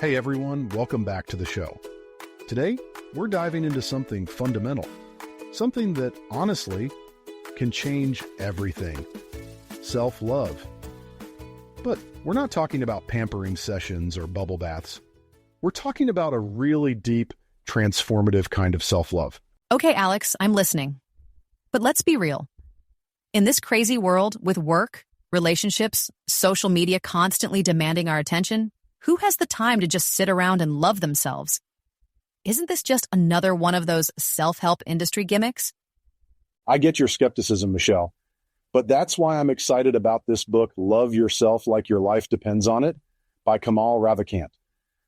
Hey everyone, welcome back to the show. Today, we're diving into something fundamental, something that honestly can change everything: self-love. But we're not talking about pampering sessions or bubble baths. We're talking about a really deep, transformative kind of self-love. Okay, Alex, I'm listening. But let's be real. In this crazy world with work, relationships, social media constantly demanding our attention, who has the time to just sit around and love themselves? Isn't this just another one of those self-help industry gimmicks? I get your skepticism, Michelle, but that's why I'm excited about this book, Love Yourself Like Your Life Depends on It, by Kamal Ravikant,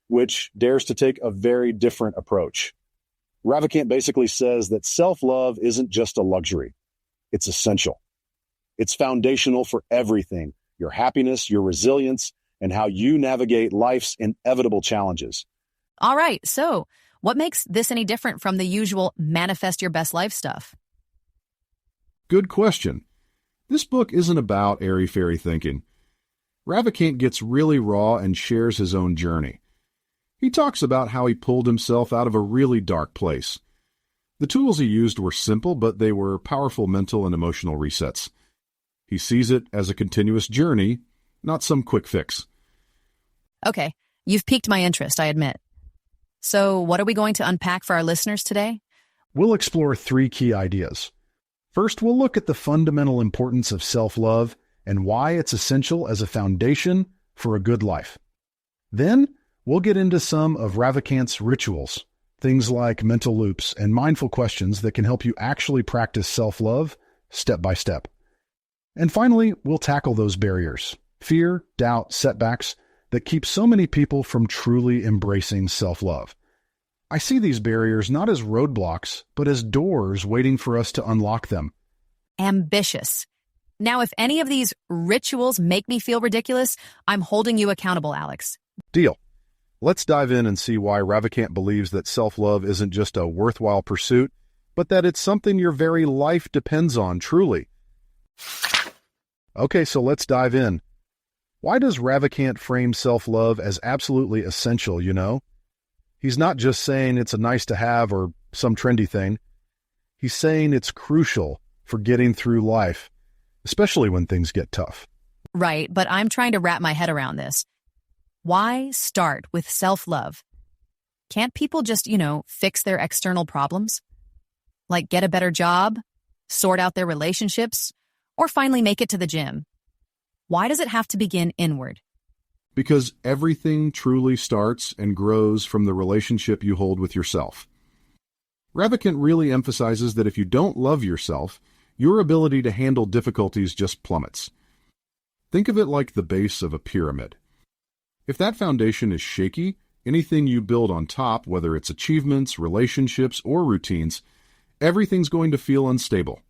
which dares to take a very different approach. Ravikant basically says that self-love isn't just a luxury. It's essential. It's foundational for everything: your happiness, your resilience, and how you navigate life's inevitable challenges. All right, so what makes this any different from the usual manifest your best life stuff? Good question. This book isn't about airy-fairy thinking. Ravikant gets really raw and shares his own journey. He talks about how he pulled himself out of a really dark place. The tools he used were simple, but they were powerful mental and emotional resets. He sees it as a continuous journey, not some quick fix. Okay, you've piqued my interest, I admit. So what are we going to unpack for our listeners today? We'll explore 3 key ideas. First, we'll look at the fundamental importance of self-love and why it's essential as a foundation for a good life. Then, we'll get into some of Ravikant's rituals, things like mental loops and mindful questions that can help you actually practice self-love step by step. And finally, we'll tackle those barriers: fear, doubt, setbacks that keep so many people from truly embracing self-love. I see these barriers not as roadblocks, but as doors waiting for us to unlock them. Ambitious. Now, if any of these rituals make me feel ridiculous, I'm holding you accountable, Alex. Deal. Let's dive in and see why Ravikant believes that self-love isn't just a worthwhile pursuit, but that it's something your very life depends on, truly. Okay, so let's dive in. Why does Ravikant frame self-love as absolutely essential, He's not just saying it's a nice to have or some trendy thing. He's saying it's crucial for getting through life, especially when things get tough. Right, but I'm trying to wrap my head around this. Why start with self-love? Can't people just, fix their external problems? Like get a better job, sort out their relationships, or finally make it to the gym? Why does it have to begin inward? Because everything truly starts and grows from the relationship you hold with yourself. Ravikant really emphasizes that if you don't love yourself, your ability to handle difficulties just plummets. Think of it like the base of a pyramid. If that foundation is shaky, anything you build on top, whether it's achievements, relationships, or routines, everything's going to feel unstable.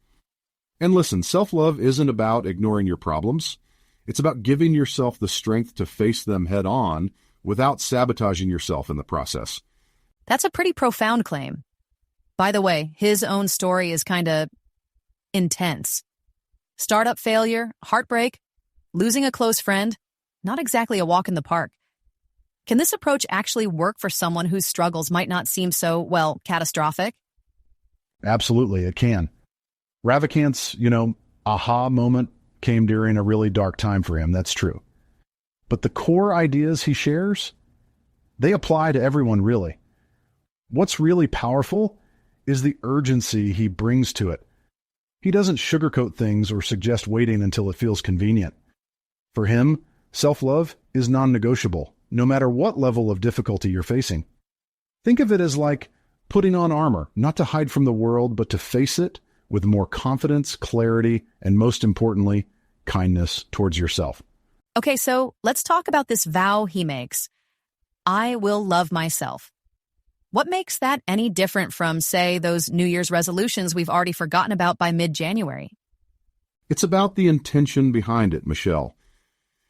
And listen, self-love isn't about ignoring your problems. It's about giving yourself the strength to face them head on without sabotaging yourself in the process. That's a pretty profound claim. By the way, his own story is kind of intense. Startup failure, heartbreak, losing a close friend, not exactly a walk in the park. Can this approach actually work for someone whose struggles might not seem so, catastrophic? Absolutely, it can. Ravikant's, aha moment came during a really dark time for him, that's true. But the core ideas he shares, they apply to everyone, really. What's really powerful is the urgency he brings to it. He doesn't sugarcoat things or suggest waiting until it feels convenient. For him, self-love is non-negotiable, no matter what level of difficulty you're facing. Think of it as like putting on armor, not to hide from the world, but to face it with more confidence, clarity, and most importantly, kindness towards yourself. Okay, so let's talk about this vow he makes. I will love myself. What makes that any different from, say, those New Year's resolutions we've already forgotten about by mid-January? It's about the intention behind it, Michelle.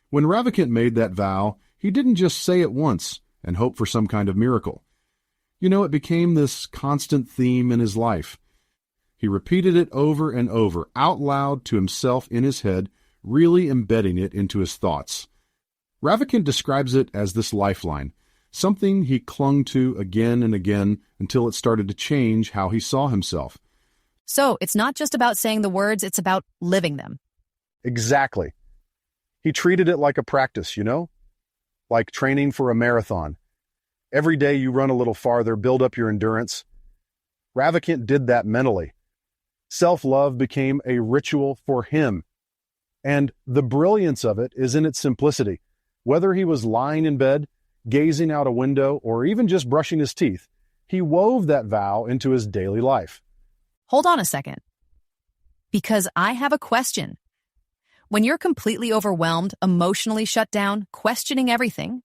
When Ravikant made that vow, he didn't just say it once and hope for some kind of miracle. It became this constant theme in his life. He repeated it over and over, out loud to himself in his head, really embedding it into his thoughts. Ravikant describes it as this lifeline, something he clung to again and again until it started to change how he saw himself. So it's not just about saying the words, it's about living them. Exactly. He treated it like a practice, like training for a marathon. Every day you run a little farther, build up your endurance. Ravikant did that mentally. Self-love became a ritual for him. And the brilliance of it is in its simplicity. Whether he was lying in bed, gazing out a window, or even just brushing his teeth, he wove that vow into his daily life. Hold on a second. Because I have a question. When you're completely overwhelmed, emotionally shut down, questioning everything,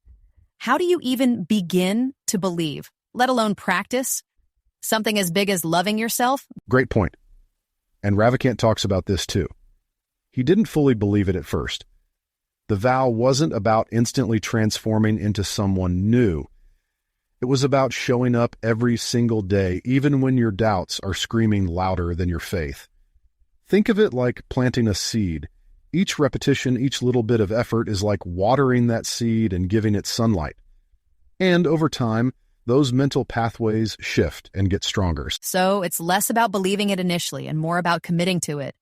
how do you even begin to believe, let alone practice, something as big as loving yourself? Great point. And Ravikant talks about this too. He didn't fully believe it at first. The vow wasn't about instantly transforming into someone new. It was about showing up every single day, even when your doubts are screaming louder than your faith. Think of it like planting a seed. Each repetition, each little bit of effort is like watering that seed and giving it sunlight. And over time, those mental pathways shift and get stronger. So it's less about believing it initially and more about committing to it.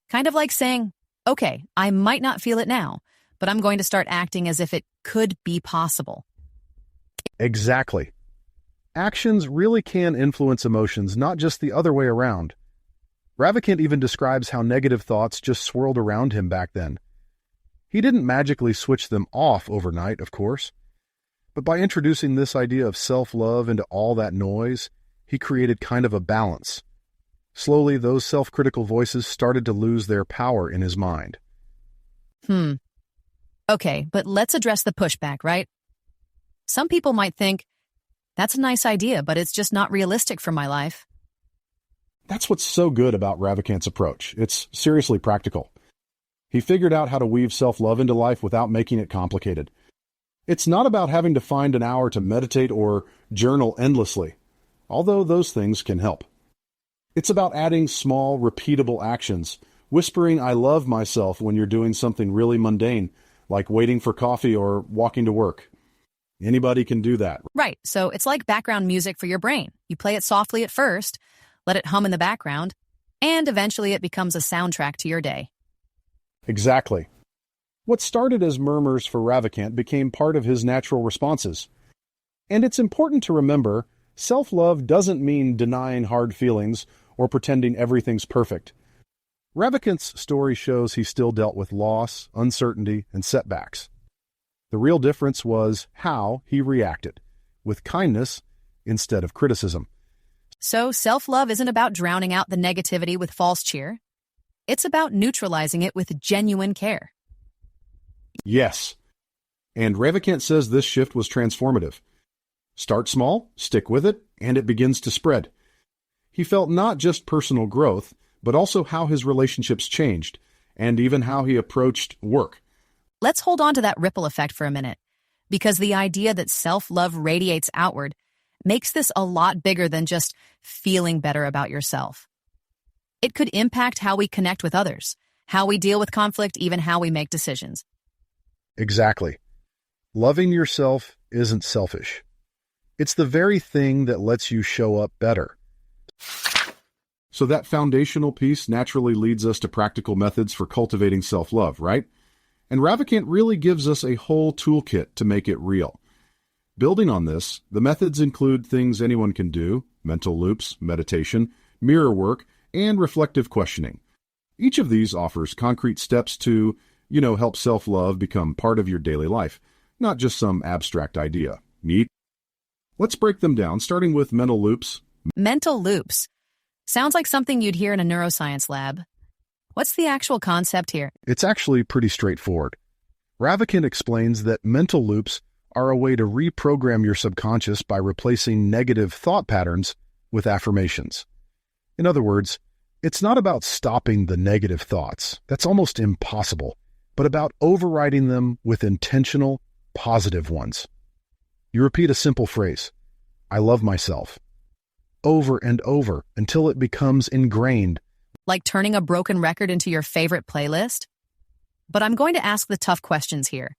Kind of like saying, okay, I might not feel it now, but I'm going to start acting as if it could be possible. Exactly. Actions really can influence emotions, not just the other way around. Ravikant even describes how negative thoughts just swirled around him back then. He didn't magically switch them off overnight, of course, but by introducing this idea of self-love into all that noise, he created kind of a balance. Slowly, those self-critical voices started to lose their power in his mind. Okay, but let's address the pushback, right? Some people might think, that's a nice idea, but it's just not realistic for my life. That's what's so good about Ravikant's approach. It's seriously practical. He figured out how to weave self-love into life without making it complicated. It's not about having to find an hour to meditate or journal endlessly, although those things can help. It's about adding small, repeatable actions, whispering I love myself when you're doing something really mundane, like waiting for coffee or walking to work. Anybody can do that. Right, so it's like background music for your brain. You play it softly at first, let it hum in the background, and eventually it becomes a soundtrack to your day. Exactly. What started as murmurs for Ravikant became part of his natural responses. And it's important to remember, self-love doesn't mean denying hard feelings or pretending everything's perfect. Ravikant's story shows he still dealt with loss, uncertainty, and setbacks. The real difference was how he reacted, with kindness instead of criticism. So self-love isn't about drowning out the negativity with false cheer. It's about neutralizing it with genuine care. Yes. And Ravikant says this shift was transformative. Start small, stick with it, and it begins to spread. He felt not just personal growth, but also how his relationships changed, and even how he approached work. Let's hold on to that ripple effect for a minute, because the idea that self-love radiates outward makes this a lot bigger than just feeling better about yourself. It could impact how we connect with others, how we deal with conflict, even how we make decisions. Exactly. Loving yourself isn't selfish. It's the very thing that lets you show up better. So that foundational piece naturally leads us to practical methods for cultivating self-love, right? And Ravikant really gives us a whole toolkit to make it real. Building on this, the methods include things anyone can do: mental loops, meditation, mirror work, and reflective questioning. Each of these offers concrete steps to, help self-love become part of your daily life, not just some abstract idea. Neat? Let's break them down, starting with mental loops. Mental loops. Sounds like something you'd hear in a neuroscience lab. What's the actual concept here? It's actually pretty straightforward. Ravikant explains that mental loops are a way to reprogram your subconscious by replacing negative thought patterns with affirmations. In other words, it's not about stopping the negative thoughts. That's almost impossible, but about overriding them with intentional, positive ones. You repeat a simple phrase, I love myself, over and over until it becomes ingrained. Like turning a broken record into your favorite playlist? But I'm going to ask the tough questions here.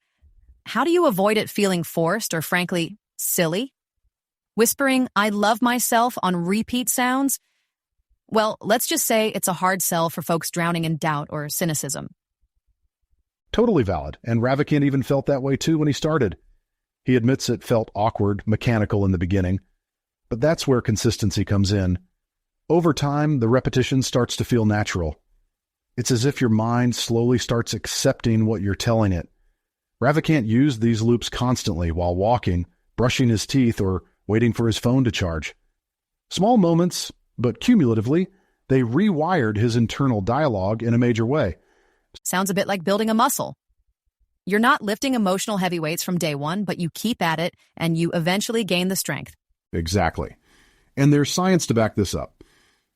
How do you avoid it feeling forced or, frankly, silly? Whispering, "I love myself" on repeat sounds? Well, let's just say it's a hard sell for folks drowning in doubt or cynicism. Totally valid, and Ravikant even felt that way too when he started. He admits it felt awkward, mechanical in the beginning, but that's where consistency comes in. Over time, the repetition starts to feel natural. It's as if your mind slowly starts accepting what you're telling it. Ravikant used these loops constantly while walking, brushing his teeth, or waiting for his phone to charge. Small moments, but cumulatively, they rewired his internal dialogue in a major way. Sounds a bit like building a muscle. You're not lifting emotional heavyweights from day one, but you keep at it, and you eventually gain the strength. Exactly. And there's science to back this up.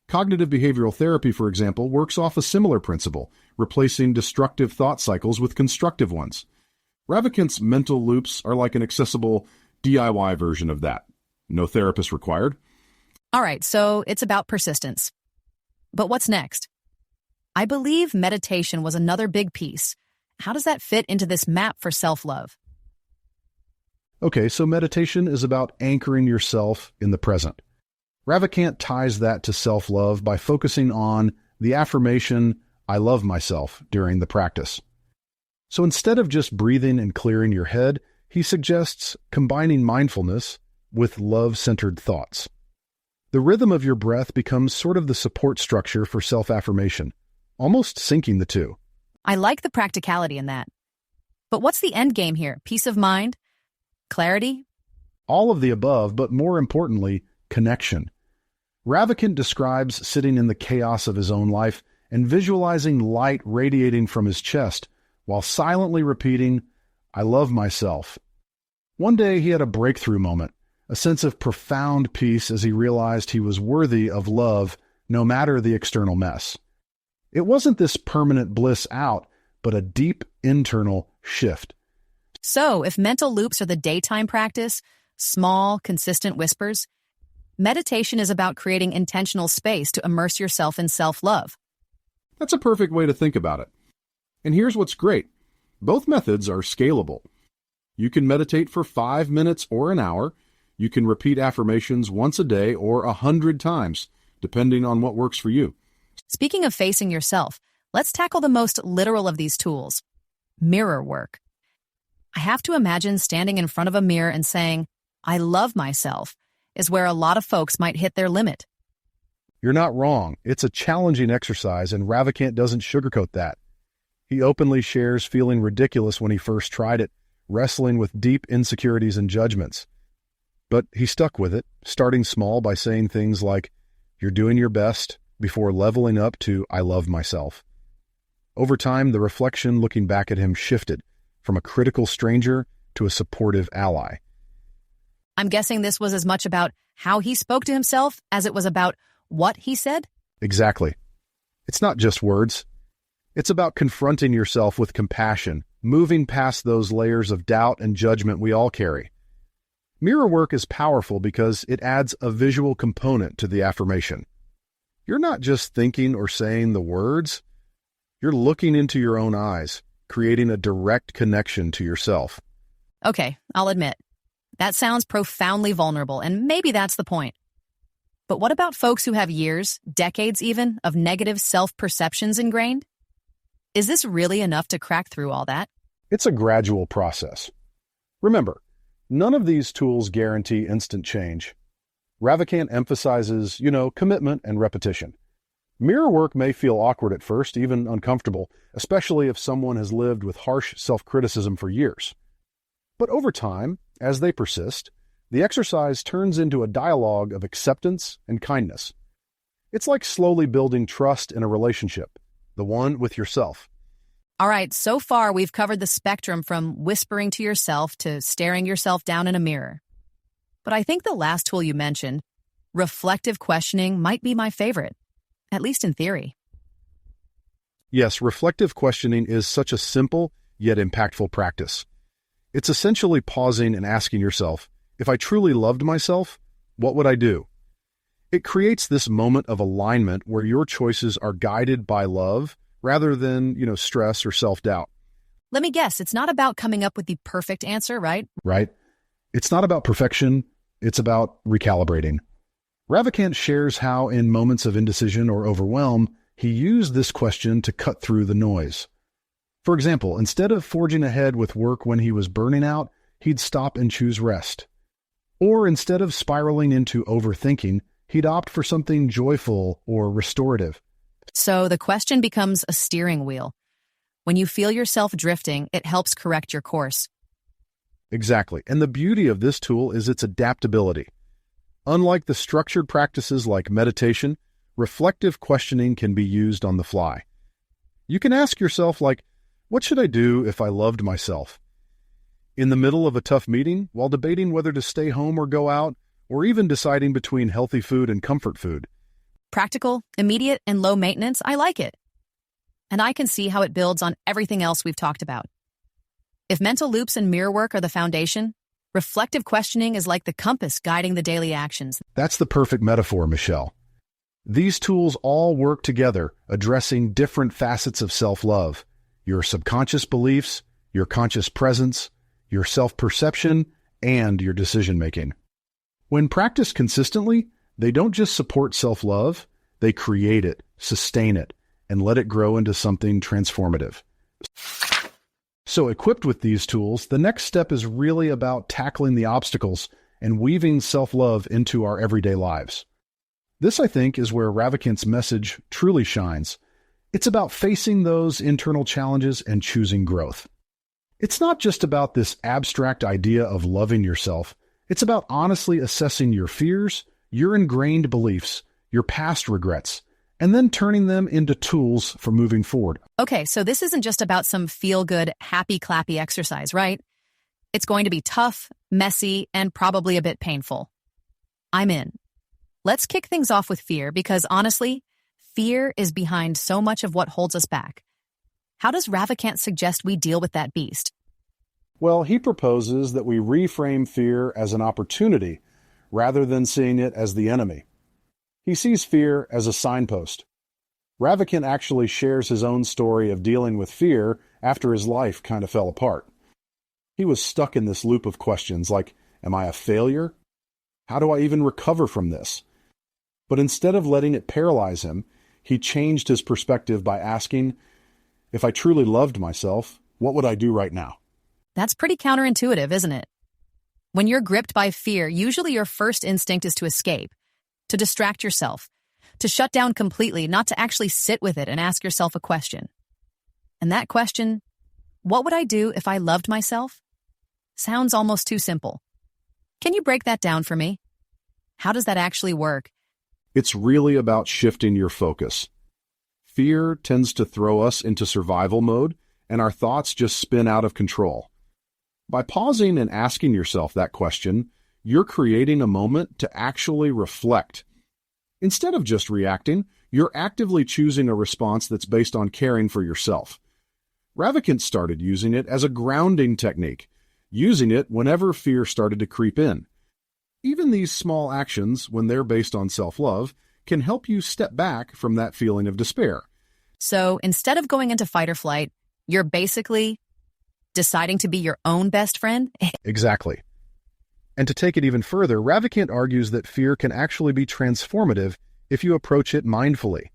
Cognitive behavioral therapy, for example, works off a similar principle, replacing destructive thought cycles with constructive ones. Ravikant's mental loops are like an accessible DIY version of that. No therapist required. All right, so it's about persistence. But what's next? I believe meditation was another big piece. How does that fit into this map for self-love? Okay, so meditation is about anchoring yourself in the present. Ravikant ties that to self-love by focusing on the affirmation, "I love myself," during the practice. So instead of just breathing and clearing your head, he suggests combining mindfulness with love-centered thoughts. The rhythm of your breath becomes sort of the support structure for self-affirmation, almost syncing the two. I like the practicality in that. But what's the end game here? Peace of mind? Clarity? All of the above, but more importantly, connection. Ravikant describes sitting in the chaos of his own life and visualizing light radiating from his chest while silently repeating, "I love myself." One day he had a breakthrough moment, a sense of profound peace as he realized he was worthy of love no matter the external mess. It wasn't this permanent bliss out, but a deep internal shift. So, if mental loops are the daytime practice, small, consistent whispers, meditation is about creating intentional space to immerse yourself in self-love. That's a perfect way to think about it. And here's what's great. Both methods are scalable. You can meditate for 5 minutes or an hour. You can repeat affirmations once a day or 100 times, depending on what works for you. Speaking of facing yourself, let's tackle the most literal of these tools, mirror work. I have to imagine standing in front of a mirror and saying, "I love myself," is where a lot of folks might hit their limit. You're not wrong. It's a challenging exercise, and Ravikant doesn't sugarcoat that. He openly shares feeling ridiculous when he first tried it, wrestling with deep insecurities and judgments. But he stuck with it, starting small by saying things like, "You're doing your best," before leveling up to "I love myself." Over time, the reflection looking back at him shifted from a critical stranger to a supportive ally. I'm guessing this was as much about how he spoke to himself as it was about what he said? Exactly. It's not just words. It's about confronting yourself with compassion, moving past those layers of doubt and judgment we all carry. Mirror work is powerful because it adds a visual component to the affirmation. You're not just thinking or saying the words. You're looking into your own eyes, creating a direct connection to yourself. Okay, I'll admit, that sounds profoundly vulnerable, and maybe that's the point. But what about folks who have years, decades even, of negative self-perceptions ingrained? Is this really enough to crack through all that? It's a gradual process. Remember, none of these tools guarantee instant change. Ravikant emphasizes, commitment and repetition. Mirror work may feel awkward at first, even uncomfortable, especially if someone has lived with harsh self-criticism for years. But over time, as they persist, the exercise turns into a dialogue of acceptance and kindness. It's like slowly building trust in a relationship, the one with yourself. All right, so far we've covered the spectrum from whispering to yourself to staring yourself down in a mirror. But I think the last tool you mentioned, reflective questioning, might be my favorite, at least in theory. Yes, reflective questioning is such a simple yet impactful practice. It's essentially pausing and asking yourself, if I truly loved myself, what would I do? It creates this moment of alignment where your choices are guided by love rather than, stress or self-doubt. Let me guess, it's not about coming up with the perfect answer, right? Right? It's not about perfection, it's about recalibrating. Ravikant shares how, in moments of indecision or overwhelm, he used this question to cut through the noise. For example, instead of forging ahead with work when he was burning out, he'd stop and choose rest. Or instead of spiraling into overthinking, he'd opt for something joyful or restorative. So the question becomes a steering wheel. When you feel yourself drifting, it helps correct your course. Exactly. And the beauty of this tool is its adaptability. Unlike the structured practices like meditation, reflective questioning can be used on the fly. You can ask yourself, like, what should I do if I loved myself? In the middle of a tough meeting, while debating whether to stay home or go out, or even deciding between healthy food and comfort food. Practical, immediate, and low maintenance, I like it. And I can see how it builds on everything else we've talked about. If mental loops and mirror work are the foundation, reflective questioning is like the compass guiding the daily actions. That's the perfect metaphor, Michelle. These tools all work together, addressing different facets of self-love. Your subconscious beliefs, your conscious presence, your self-perception, and your decision-making. When practiced consistently, they don't just support self-love, they create it, sustain it, and let it grow into something transformative. So equipped with these tools, the next step is really about tackling the obstacles and weaving self-love into our everyday lives. This, I think, is where Ravikant's message truly shines. It's about facing those internal challenges and choosing growth. It's not just about this abstract idea of loving yourself. It's about honestly assessing your fears, your ingrained beliefs, your past regrets, and then turning them into tools for moving forward. Okay, so this isn't just about some feel-good, happy-clappy exercise, right? It's going to be tough, messy, and probably a bit painful. I'm in. Let's kick things off with fear because, honestly, fear is behind so much of what holds us back. How does Ravikant suggest we deal with that beast? Well, he proposes that we reframe fear as an opportunity rather than seeing it as the enemy. He sees fear as a signpost. Ravikant actually shares his own story of dealing with fear after his life kind of fell apart. He was stuck in this loop of questions like, am I a failure? How do I even recover from this? But instead of letting it paralyze him, he changed his perspective by asking, if I truly loved myself, what would I do right now? That's pretty counterintuitive, isn't it? When you're gripped by fear, usually your first instinct is to escape, to distract yourself, to shut down completely, not to actually sit with it and ask yourself a question. And that question, what would I do if I loved myself? Sounds almost too simple. Can you break that down for me? How does that actually work? It's really about shifting your focus. Fear tends to throw us into survival mode, and our thoughts just spin out of control. By pausing and asking yourself that question, you're creating a moment to actually reflect. Instead of just reacting, you're actively choosing a response that's based on caring for yourself. Ravikant started using it as a grounding technique, using it whenever fear started to creep in. Even these small actions, when they're based on self-love, can help you step back from that feeling of despair. So instead of going into fight or flight, you're basically deciding to be your own best friend? Exactly. And to take it even further, Ravikant argues that fear can actually be transformative if you approach it mindfully.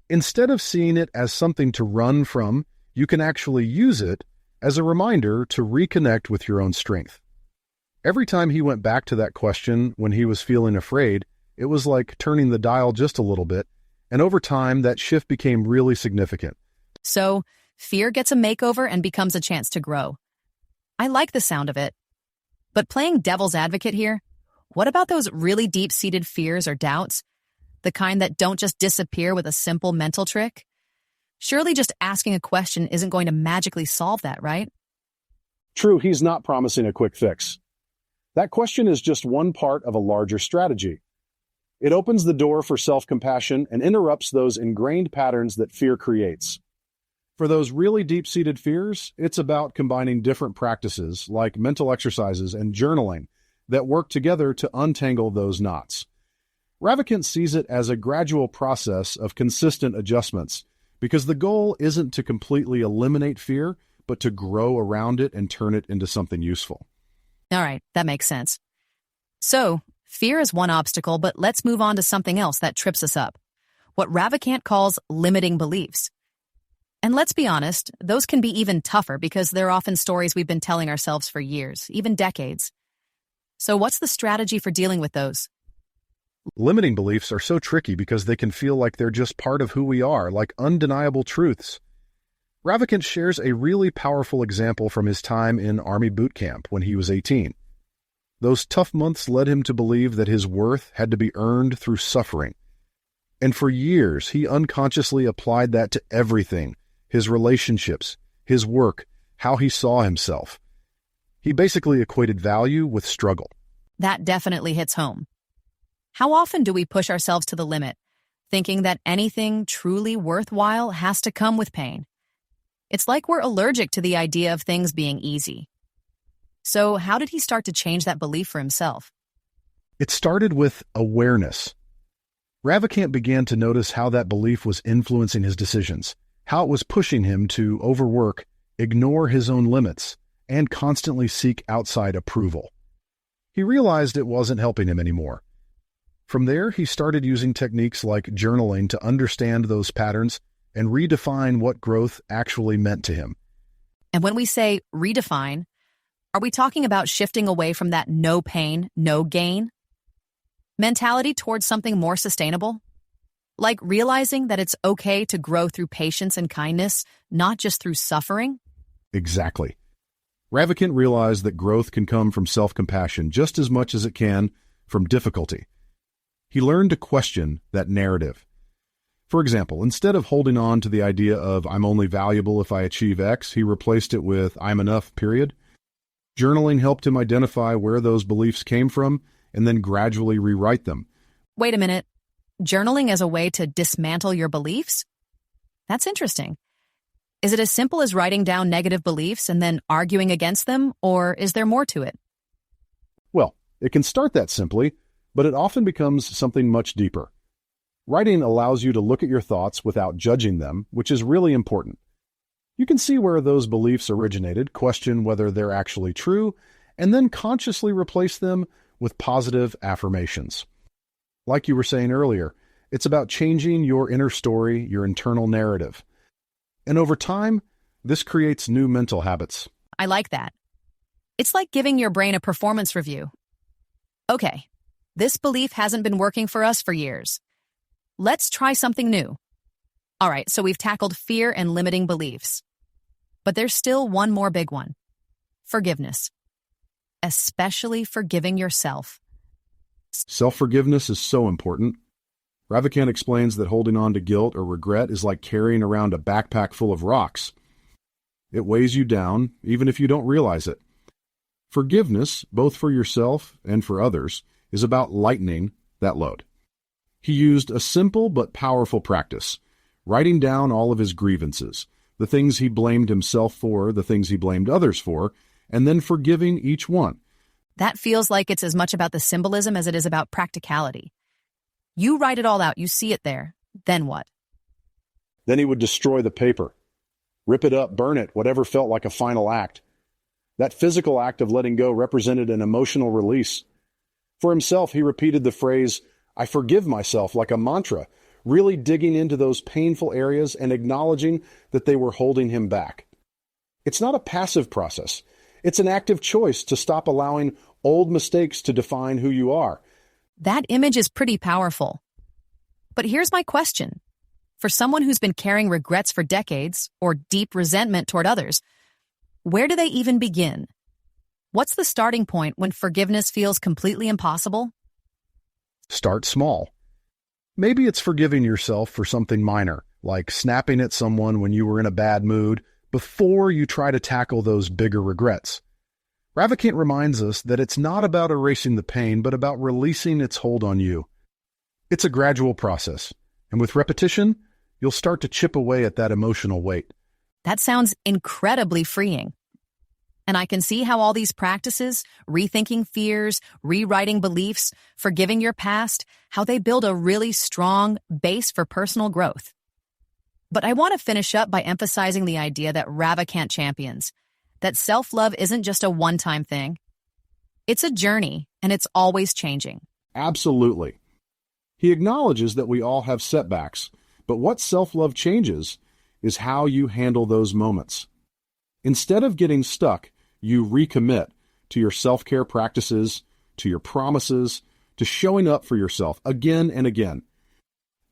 Instead of seeing it as something to run from, you can actually use it as a reminder to reconnect with your own strength. Every time he went back to that question when he was feeling afraid, it was like turning the dial just a little bit, and over time, that shift became really significant. So, fear gets a makeover and becomes a chance to grow. I like the sound of it. But playing devil's advocate here, what about those really deep-seated fears or doubts? The kind that don't just disappear with a simple mental trick? Surely just asking a question isn't going to magically solve that, right? True, he's not promising a quick fix. That question is just one part of a larger strategy. It opens the door for self-compassion and interrupts those ingrained patterns that fear creates. For those really deep-seated fears, it's about combining different practices like mental exercises and journaling that work together to untangle those knots. Ravikant sees it as a gradual process of consistent adjustments because the goal isn't to completely eliminate fear, but to grow around it and turn it into something useful. All right, that makes sense. So, fear is one obstacle, but let's move on to something else that trips us up. What Ravikant calls limiting beliefs. And let's be honest, those can be even tougher because they're often stories we've been telling ourselves for years, even decades. So what's the strategy for dealing with those? Limiting beliefs are so tricky because they can feel like they're just part of who we are, like undeniable truths. Ravikant shares a really powerful example from his time in Army boot camp when he was 18. Those tough months led him to believe that his worth had to be earned through suffering. And for years, he unconsciously applied that to everything: his relationships, his work, how he saw himself. He basically equated value with struggle. That definitely hits home. How often do we push ourselves to the limit, thinking that anything truly worthwhile has to come with pain? It's like we're allergic to the idea of things being easy. So how did he start to change that belief for himself? It started with awareness. Ravikant began to notice how that belief was influencing his decisions, how it was pushing him to overwork, ignore his own limits, and constantly seek outside approval. He realized it wasn't helping him anymore. From there, he started using techniques like journaling to understand those patterns and redefine what growth actually meant to him. And when we say redefine, are we talking about shifting away from that no pain, no gain mentality towards something more sustainable? Like realizing that it's okay to grow through patience and kindness, not just through suffering? Exactly. Ravikant realized that growth can come from self-compassion just as much as it can from difficulty. He learned to question that narrative. For example, instead of holding on to the idea of "I'm only valuable if I achieve X," he replaced it with "I'm enough, period." Journaling helped him identify where those beliefs came from and then gradually rewrite them. Wait a minute. Journaling as a way to dismantle your beliefs? That's interesting. Is it as simple as writing down negative beliefs and then arguing against them, or is there more to it? Well, it can start that simply, but it often becomes something much deeper. Writing allows you to look at your thoughts without judging them, which is really important. You can see where those beliefs originated, question whether they're actually true, and then consciously replace them with positive affirmations. Like you were saying earlier, it's about changing your inner story, your internal narrative. And over time, this creates new mental habits. I like that. It's like giving your brain a performance review. Okay, this belief hasn't been working for us for years. Let's try something new. All right, so we've tackled fear and limiting beliefs. But there's still one more big one: forgiveness. Especially forgiving yourself. Self-forgiveness is so important. Ravikant explains that holding on to guilt or regret is like carrying around a backpack full of rocks. It weighs you down, even if you don't realize it. Forgiveness, both for yourself and for others, is about lightening that load. He used a simple but powerful practice, writing down all of his grievances, the things he blamed himself for, the things he blamed others for, and then forgiving each one. That feels like it's as much about the symbolism as it is about practicality. You write it all out, you see it there. Then what? Then he would destroy the paper, rip it up, burn it, whatever felt like a final act. That physical act of letting go represented an emotional release. For himself, he repeated the phrase, "I forgive myself," like a mantra, really digging into those painful areas and acknowledging that they were holding him back. It's not a passive process. It's an active choice to stop allowing old mistakes to define who you are. That image is pretty powerful. But here's my question. For someone who's been carrying regrets for decades or deep resentment toward others, where do they even begin? What's the starting point when forgiveness feels completely impossible? Start small. Maybe it's forgiving yourself for something minor, like snapping at someone when you were in a bad mood, before you try to tackle those bigger regrets. Ravikant reminds us that it's not about erasing the pain, but about releasing its hold on you. It's a gradual process, and with repetition, you'll start to chip away at that emotional weight. That sounds incredibly freeing. And I can see how all these practices, rethinking fears, rewriting beliefs, forgiving your past, how they build a really strong base for personal growth. But I want to finish up by emphasizing the idea that Ravikant champions, that self-love isn't just a one-time thing. It's a journey, and it's always changing. Absolutely. He acknowledges that we all have setbacks, but what self-love changes is how you handle those moments. Instead of getting stuck, you recommit to your self-care practices, to your promises, to showing up for yourself again and again.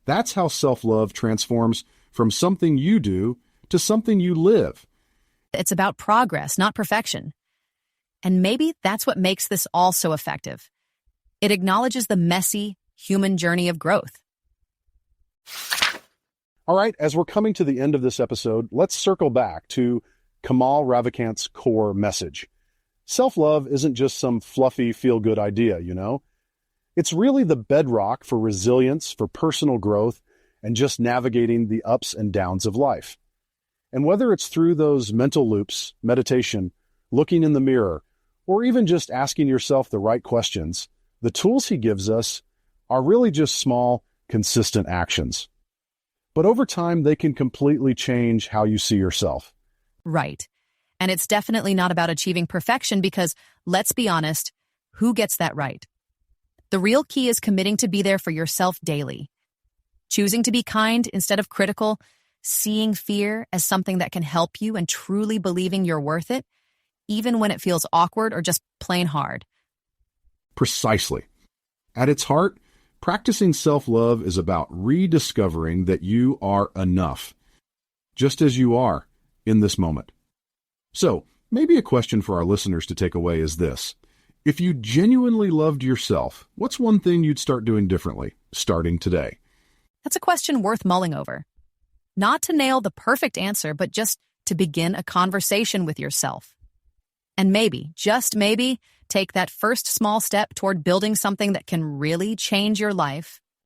That's how self-love transforms from something you do to something you live. It's about progress, not perfection. And maybe that's what makes this all so effective. It acknowledges the messy, human journey of growth. All right, as we're coming to the end of this episode, let's circle back to Kamal Ravikant's core message. Self-love isn't just some fluffy, feel-good idea, you know? It's really the bedrock for resilience, for personal growth, and just navigating the ups and downs of life. And whether it's through those mental loops, meditation, looking in the mirror, or even just asking yourself the right questions, the tools he gives us are really just small, consistent actions. But over time, they can completely change how you see yourself. Right. And it's definitely not about achieving perfection because, let's be honest, who gets that right? The real key is committing to be there for yourself daily. Choosing to be kind instead of critical, seeing fear as something that can help you and truly believing you're worth it, even when it feels awkward or just plain hard. Precisely. At its heart, practicing self-love is about rediscovering that you are enough, just as you are in this moment. So, maybe a question for our listeners to take away is this. If you genuinely loved yourself, what's one thing you'd start doing differently, starting today? That's a question worth mulling over. Not to nail the perfect answer, but just to begin a conversation with yourself. And maybe, just maybe, take that first small step toward building something that can really change your life